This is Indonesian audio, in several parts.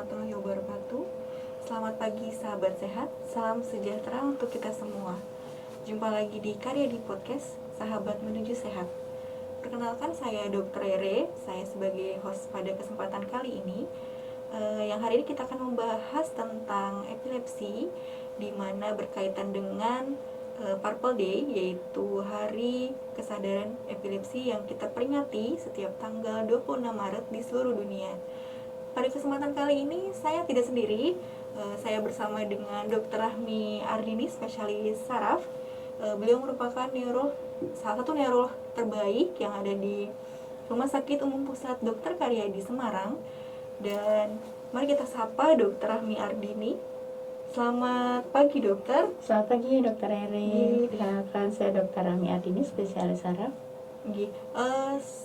warahmatullahi wabarakatuh. Selamat pagi sahabat sehat, salam sejahtera untuk kita semua. Jumpa lagi di Karya di Podcast, Sahabat Menuju Sehat. Perkenalkan, saya Dr. Rere, saya sebagai host pada kesempatan kali ini. Yang hari ini kita akan membahas tentang epilepsi, di mana berkaitan dengan Purple Day, yaitu Hari Kesadaran Epilepsi yang kita peringati setiap tanggal 26 Maret di seluruh dunia. Pada kesempatan kali ini saya tidak sendiri, saya bersama dengan Dr. Rahmi Ardini, spesialis saraf. Beliau merupakan salah satu neurolog terbaik yang ada di Rumah Sakit Umum Pusat Dr. Karyadi Semarang. Dan mari kita sapa Dr. Rahmi Ardini. Selamat pagi, dokter. Selamat pagi, Dr. Rere. Perkenalkan, saya Dr. Rahmi Ardini, spesialis saraf.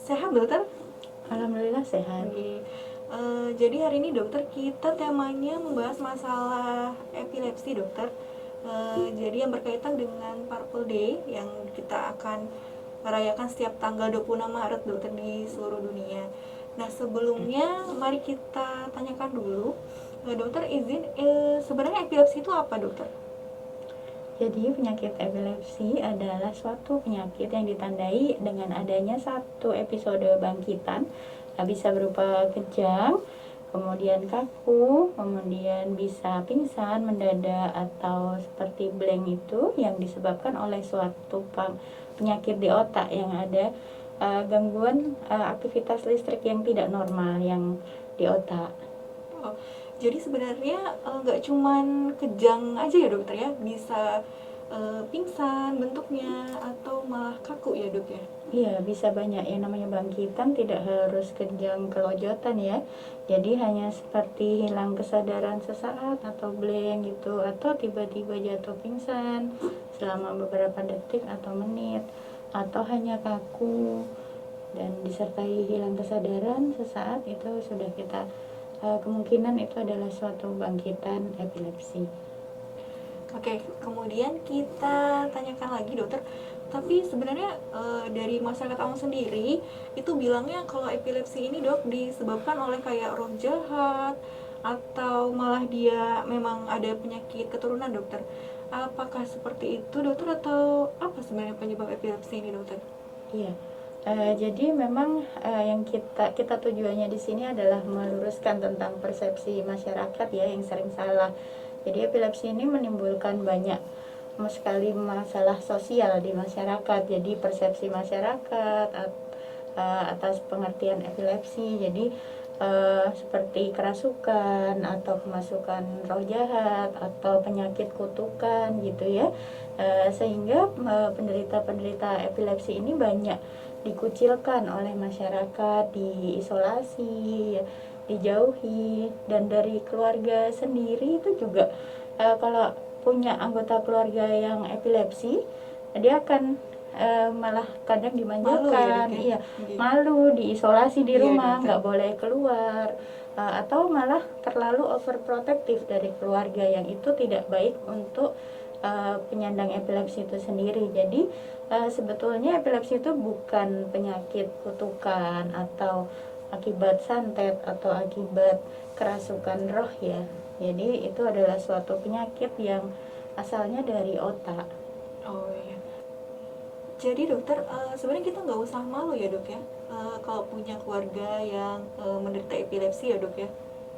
Sehat, dokter? Alhamdulillah sehat. Jadi hari ini, dokter, kita temanya membahas masalah epilepsi, dokter. Jadi yang berkaitan dengan Purple Day yang kita akan merayakan setiap tanggal 26 Maret, dokter, di seluruh dunia. Nah, sebelumnya mari kita tanyakan dulu, dokter, izin, sebenarnya epilepsi itu apa, dokter? Jadi penyakit epilepsi adalah suatu penyakit yang ditandai dengan adanya satu episode bangkitan, bisa berupa kejang, kemudian kaku, kemudian bisa pingsan, mendadak, atau seperti blank itu yang disebabkan oleh suatu penyakit di otak yang ada gangguan aktivitas listrik yang tidak normal yang di otak. Jadi sebenarnya nggak cuman kejang aja ya, dokter ya, bisa pingsan bentuknya atau malah kaku ya, dok ya? Iya, bisa banyak. Yang namanya bangkitan tidak harus kejang kelojotan ya. Jadi hanya seperti hilang kesadaran sesaat atau blank gitu, atau tiba-tiba jatuh pingsan selama beberapa detik atau menit, atau hanya kaku dan disertai hilang kesadaran sesaat, itu sudah kita kemungkinan itu adalah suatu bangkitan epilepsi. Oke, kemudian kita tanyakan lagi, dokter. Tapi sebenarnya dari masyarakat awam sendiri itu bilangnya kalau epilepsi ini, dok, disebabkan oleh kayak roh jahat atau malah dia memang ada penyakit keturunan, dokter. Apakah seperti itu, dokter, atau apa sebenarnya penyebab epilepsi ini, dokter? Iya. Jadi memang yang kita tujuannya di sini adalah meluruskan tentang persepsi masyarakat ya yang sering salah. Jadi epilepsi ini menimbulkan banyak sekali masalah sosial di masyarakat. Jadi persepsi masyarakat atas pengertian epilepsi. Jadi seperti kerasukan atau kemasukan roh jahat atau penyakit kutukan gitu ya. Sehingga penderita-penderita epilepsi ini banyak dikucilkan oleh masyarakat, diisolasi, dijauhi, dan dari keluarga sendiri itu juga kalau punya anggota keluarga yang epilepsi, dia akan malah kadang dimanjakan, malu, ya, malu, diisolasi di rumah, nggak boleh keluar, atau malah terlalu overprotective dari keluarga, yang itu tidak baik untuk penyandang epilepsi itu sendiri. Jadi sebetulnya epilepsi itu bukan penyakit kutukan atau akibat santet atau akibat kerasukan roh ya. Jadi itu adalah suatu penyakit yang asalnya dari otak. Oh iya. Jadi, dokter, sebenarnya kita nggak usah malu ya, dok ya, kalau punya keluarga yang menderita epilepsi ya, dok ya?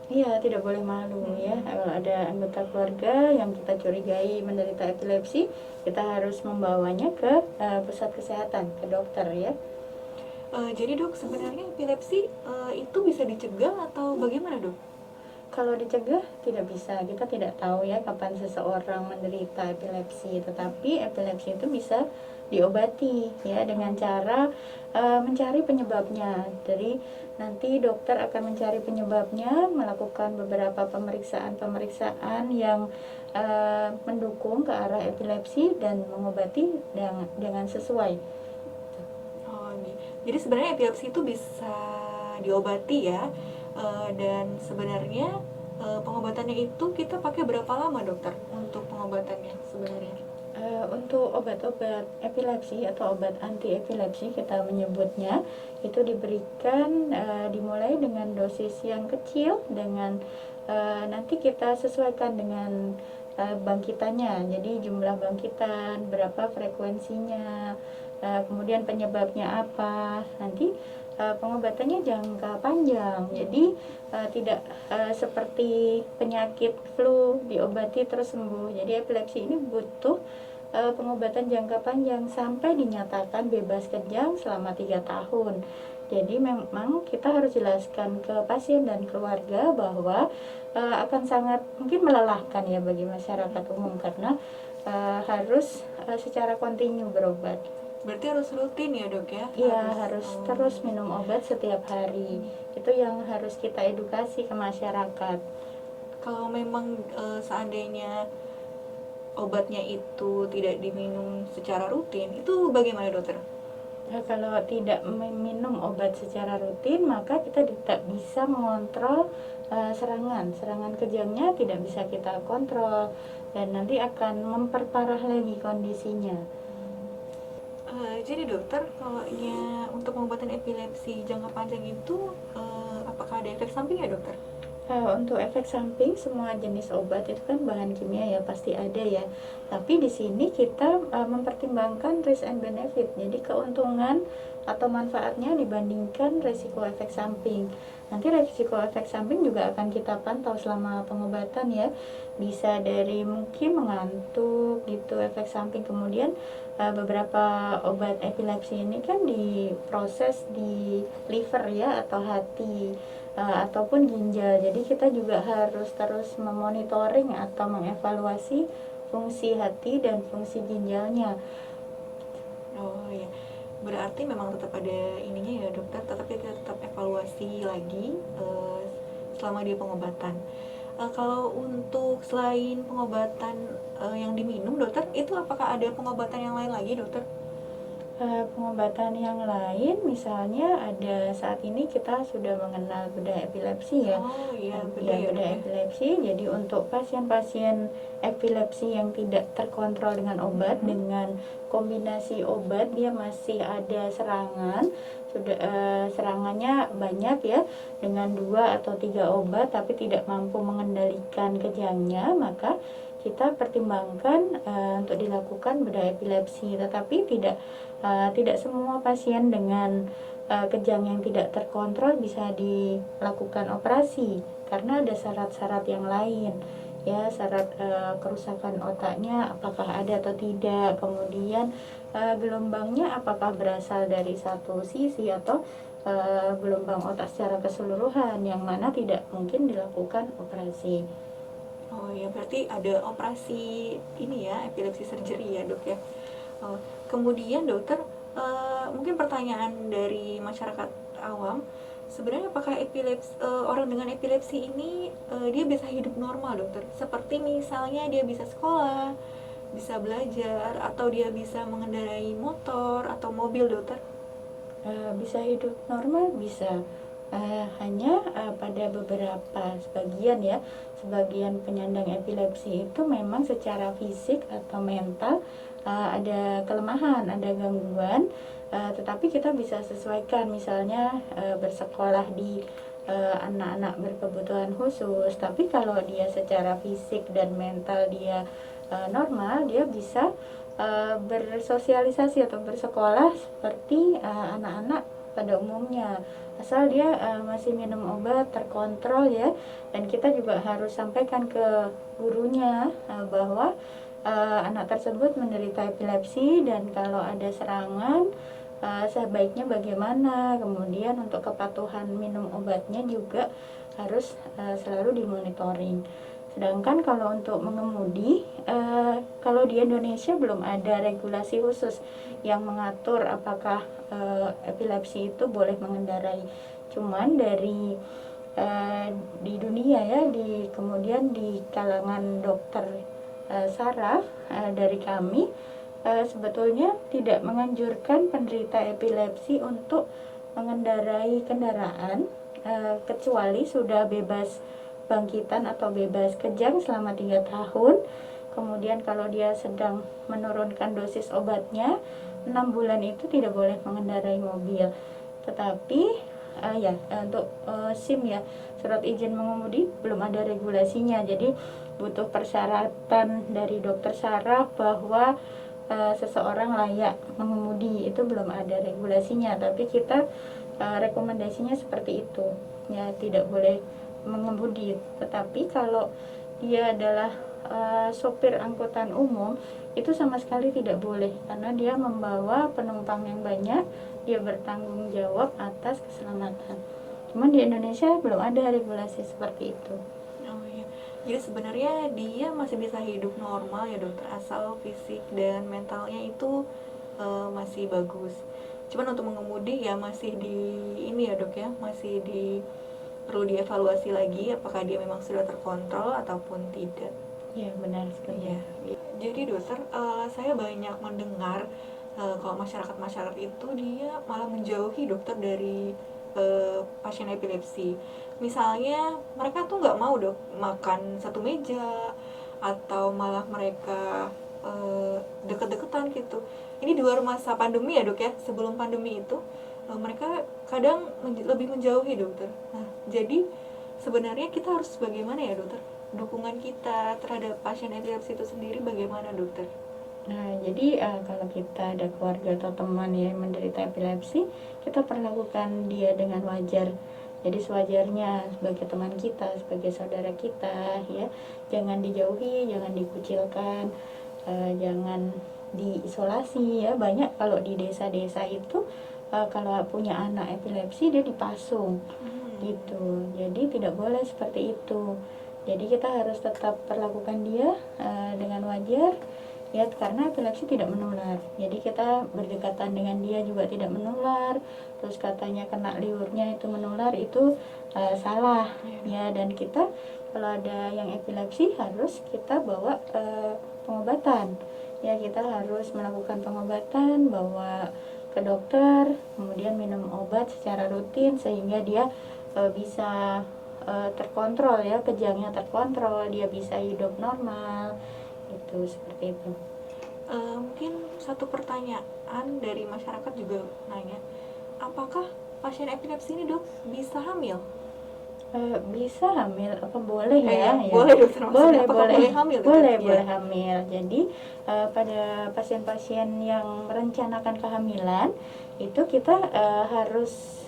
Iya, tidak boleh malu ya. Kalau ada anggota keluarga yang kita curigai menderita epilepsi, kita harus membawanya ke pusat kesehatan, ke dokter ya. Jadi, dok, sebenarnya epilepsi itu bisa dicegah atau bagaimana, dok? Kalau dicegah tidak bisa. Kita tidak tahu ya kapan seseorang menderita epilepsi, tetapi epilepsi itu bisa diobati ya dengan cara mencari penyebabnya. Jadi nanti dokter akan mencari penyebabnya, melakukan beberapa pemeriksaan yang mendukung ke arah epilepsi dan mengobati dengan sesuai. Oh, jadi sebenarnya epilepsi itu bisa diobati ya, dan sebenarnya pengobatannya itu kita pakai berapa lama, dokter, untuk pengobatannya sebenarnya? Untuk obat-obat epilepsi atau obat anti epilepsi kita menyebutnya itu diberikan dimulai dengan dosis yang kecil dengan nanti kita sesuaikan dengan bangkitannya. Jadi jumlah bangkitan, berapa frekuensinya, kemudian penyebabnya apa. Nanti pengobatannya jangka panjang. Jadi tidak seperti penyakit flu diobati terus sembuh. Jadi epilepsi ini butuh pengobatan jangka panjang sampai dinyatakan bebas kejang selama 3 tahun. Jadi memang kita harus jelaskan ke pasien dan keluarga bahwa akan sangat mungkin melelahkan ya bagi masyarakat umum karena harus secara kontinu berobat. Berarti harus rutin ya dok ya? Iya, harus terus minum obat setiap hari. Itu yang harus kita edukasi ke masyarakat. Kalau memang seandainya obatnya itu tidak diminum secara rutin, itu bagaimana dokter? Kalau tidak minum obat secara rutin, maka kita tidak bisa mengontrol serangan kejangnya, tidak bisa kita kontrol dan nanti akan memperparah lagi kondisinya. Jadi dokter, kalau untuk pengobatan epilepsi jangka panjang itu apakah ada efek samping ya dokter? Untuk efek samping semua jenis obat itu kan bahan kimia ya pasti ada ya. Tapi di sini kita mempertimbangkan risk and benefit. Jadi keuntungan atau manfaatnya dibandingkan resiko efek samping. Nanti resiko efek samping juga akan kita pantau selama pengobatan ya. Bisa dari mungkin mengantuk gitu efek samping. Kemudian beberapa obat epilepsi ini kan diproses di liver ya atau hati ataupun ginjal. Jadi kita juga harus terus memonitoring atau mengevaluasi fungsi hati dan fungsi ginjalnya. Oh ya, berarti memang tetap ada ininya ya dokter, tetapi kita tetap evaluasi lagi selama dia pengobatan. Kalau untuk selain pengobatan yang diminum dokter, itu apakah ada pengobatan yang lain lagi dokter? Pengobatan yang lain misalnya ada saat ini kita sudah mengenal bedah epilepsi ya. Oh iya, Bedah epilepsi. Jadi untuk pasien-pasien epilepsi yang tidak terkontrol dengan obat, dengan kombinasi obat dia masih ada serangan, sudah serangannya banyak ya, dengan 2 atau 3 obat tapi tidak mampu mengendalikan kejangnya, maka kita pertimbangkan untuk dilakukan bedah epilepsi. Tetapi tidak semua pasien dengan kejang yang tidak terkontrol bisa dilakukan operasi karena ada syarat-syarat yang lain ya, syarat kerusakan otaknya apakah ada atau tidak, kemudian gelombangnya apakah berasal dari satu sisi atau gelombang otak secara keseluruhan yang mana tidak mungkin dilakukan operasi. Oh ya, berarti ada operasi ini ya, epilepsi surgery ya dok ya. Kemudian dokter, mungkin pertanyaan dari masyarakat awam, sebenarnya apakah orang dengan epilepsi ini dia bisa hidup normal dokter? Seperti misalnya dia bisa sekolah, bisa belajar, atau dia bisa mengendarai motor atau mobil dokter? Bisa hidup normal, bisa. Hanya pada beberapa sebagian penyandang epilepsi itu memang secara fisik atau mental ada kelemahan, ada gangguan, tetapi kita bisa sesuaikan misalnya bersekolah di anak-anak berkebutuhan khusus. Tapi kalau dia secara fisik dan mental dia normal, dia bisa bersosialisasi atau bersekolah seperti anak-anak pada umumnya, asal dia masih minum obat terkontrol ya. Dan kita juga harus sampaikan ke gurunya bahwa anak tersebut menderita epilepsi dan kalau ada serangan sebaiknya bagaimana, kemudian untuk kepatuhan minum obatnya juga harus selalu dimonitoring. Sedangkan kalau untuk mengemudi, kalau di Indonesia belum ada regulasi khusus yang mengatur apakah epilepsi itu boleh mengendarai. Cuman di dunia ya, kemudian di kalangan dokter saraf dari kami sebetulnya tidak menganjurkan penderita epilepsi untuk mengendarai kendaraan kecuali sudah bebas bangkitan atau bebas kejang selama 3 tahun, Kemudian kalau dia sedang menurunkan dosis obatnya, 6 bulan itu tidak boleh mengendarai mobil. Tetapi untuk SIM ya, surat izin mengemudi, belum ada regulasinya. Jadi butuh persyaratan dari dokter saraf bahwa seseorang layak mengemudi, itu belum ada regulasinya. Tapi kita rekomendasinya seperti itu ya, tidak boleh mengemudi. Tetapi kalau dia adalah sopir angkutan umum, itu sama sekali tidak boleh, karena dia membawa penumpang yang banyak, dia bertanggung jawab atas keselamatan. Cuman di Indonesia belum ada regulasi seperti itu. Oh iya. Jadi sebenarnya dia masih bisa hidup normal ya dokter, asal fisik dan mentalnya itu masih bagus. Cuman untuk mengemudi ya masih di ini ya dok ya, masih perlu dievaluasi lagi apakah dia memang sudah terkontrol ataupun tidak. Ya benar sekali. Iya. Jadi dokter, saya banyak mendengar kalau masyarakat itu dia malah menjauhi dokter dari pasien epilepsi. Misalnya mereka tuh nggak mau dok makan satu meja, atau malah mereka deket-deketan gitu. Ini di luar masa pandemi ya dok ya. Sebelum pandemi itu mereka kadang lebih menjauhi dokter. Nah, jadi sebenarnya kita harus bagaimana ya dokter? Dukungan kita terhadap pasien epilepsi itu sendiri bagaimana dokter? Nah, jadi kalau kita ada keluarga atau teman yang menderita epilepsi, kita perlakukan dia dengan wajar. Jadi sewajarnya sebagai teman kita, sebagai saudara kita, ya, jangan dijauhi, jangan dikucilkan, jangan diisolasi, ya. Banyak kalau di desa-desa itu kalau punya anak epilepsi dia dipasung, gitu. Jadi tidak boleh seperti itu. Jadi kita harus tetap perlakukan dia dengan wajar. Ya, karena epilepsi tidak menular. Jadi kita berdekatan dengan dia juga tidak menular. Terus katanya kena liurnya itu menular, itu salah ya. Dan kita kalau ada yang epilepsi harus kita bawa pengobatan. Ya, kita harus melakukan pengobatan, bawa ke dokter, kemudian minum obat secara rutin sehingga dia bisa terkontrol ya, kejangnya terkontrol, dia bisa hidup normal. Itu seperti itu. Mungkin satu pertanyaan dari masyarakat juga nanya, apakah pasien epilepsi ini dok bisa hamil? Bisa hamil, apa boleh ya? Ya. Boleh dokter, maksudnya apakah boleh hamil? Boleh hamil. Jadi pada pasien-pasien yang merencanakan kehamilan itu kita harus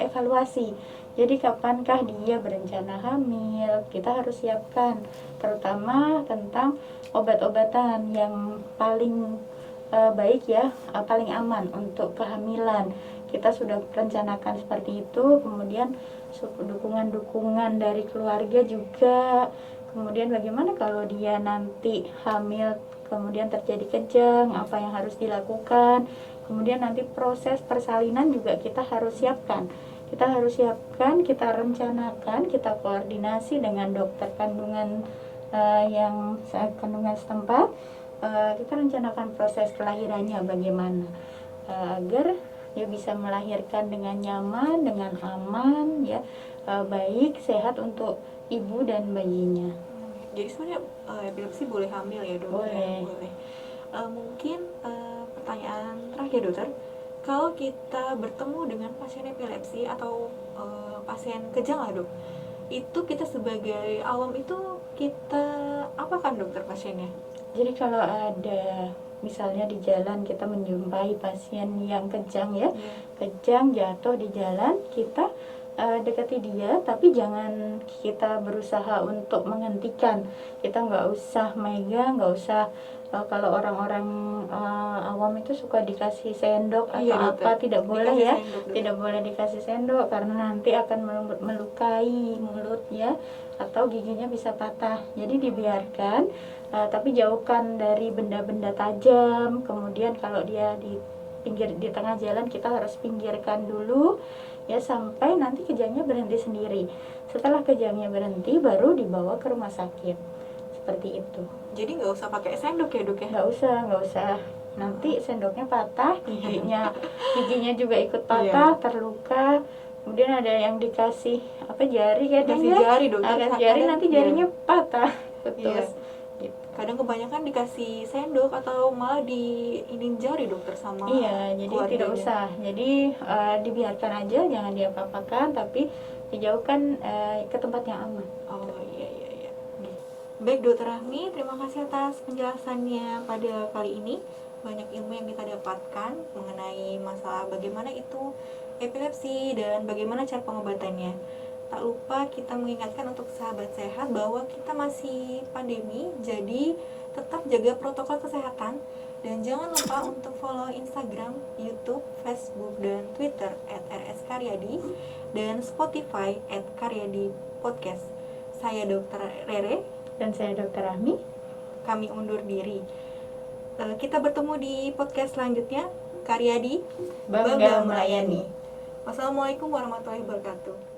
evaluasi. Jadi kapankah dia berencana hamil, kita harus siapkan, terutama tentang obat-obatan yang paling baik ya, paling aman untuk kehamilan. Kita sudah rencanakan seperti itu, kemudian dukungan-dukungan dari keluarga juga. Kemudian bagaimana kalau dia nanti hamil, kemudian terjadi kejang, apa yang harus dilakukan. Kemudian nanti proses persalinan juga kita harus siapkan. Kita kita rencanakan, kita koordinasi dengan dokter kandungan yang kandungan setempat. Kita rencanakan proses kelahirannya bagaimana agar dia bisa melahirkan dengan nyaman, dengan aman, ya, baik, sehat untuk ibu dan bayinya. Jadi sebenarnya epilepsi boleh hamil ya dok? Boleh. Mungkin pertanyaan terakhir dokter, kalau kita bertemu dengan pasien epilepsi atau pasien kejang lah dok, itu kita sebagai awam itu kita apakan dokter pasiennya? Jadi kalau ada misalnya di jalan kita menjumpai pasien yang kejang ya, kejang jatuh di jalan, kita dekati dia, tapi jangan kita berusaha untuk menghentikan. Kita nggak usah megang, nggak usah kalau orang-orang awam itu suka dikasih sendok atau apa, tidak boleh ya, tidak boleh dikasih sendok karena nanti akan melukai mulut ya, atau giginya bisa patah. Jadi dibiarkan, tapi jauhkan dari benda-benda tajam. Kemudian kalau dia di tengah jalan, kita harus pinggirkan dulu ya sampai nanti kejangnya berhenti sendiri. Setelah kejangnya berhenti baru dibawa ke rumah sakit, seperti itu. Jadi nggak usah pakai sendok ya dok ya? Nggak usah, nanti sendoknya patah, giginya juga ikut patah, terluka. Kemudian ada yang dikasih jari kan, jari dokter, jari nanti jarinya patah, putus. gitu. Kadang kebanyakan dikasih sendok atau malah diinin jari dokter sama Iya, jadi tidak keluarganya. usah. Jadi dibiarkan aja, jangan diapa-apakan, tapi dijauhkan ke tempat yang aman. Oh iya iya iya. Baik Dokter Rahmi, terima kasih atas penjelasannya pada kali ini. Banyak ilmu yang kita dapatkan mengenai masalah bagaimana itu epilepsi dan bagaimana cara pengobatannya. Tak lupa kita mengingatkan untuk sahabat sehat bahwa kita masih pandemi, jadi tetap jaga protokol kesehatan dan jangan lupa untuk follow Instagram, YouTube, Facebook, dan Twitter @rskaryadi dan Spotify @karyadi podcast. Saya Dokter Rere. Dan saya Dr. Rahmi. Kami undur diri. Kita bertemu di podcast selanjutnya. Karyadi Bangga melayani. Wassalamualaikum warahmatullahi wabarakatuh.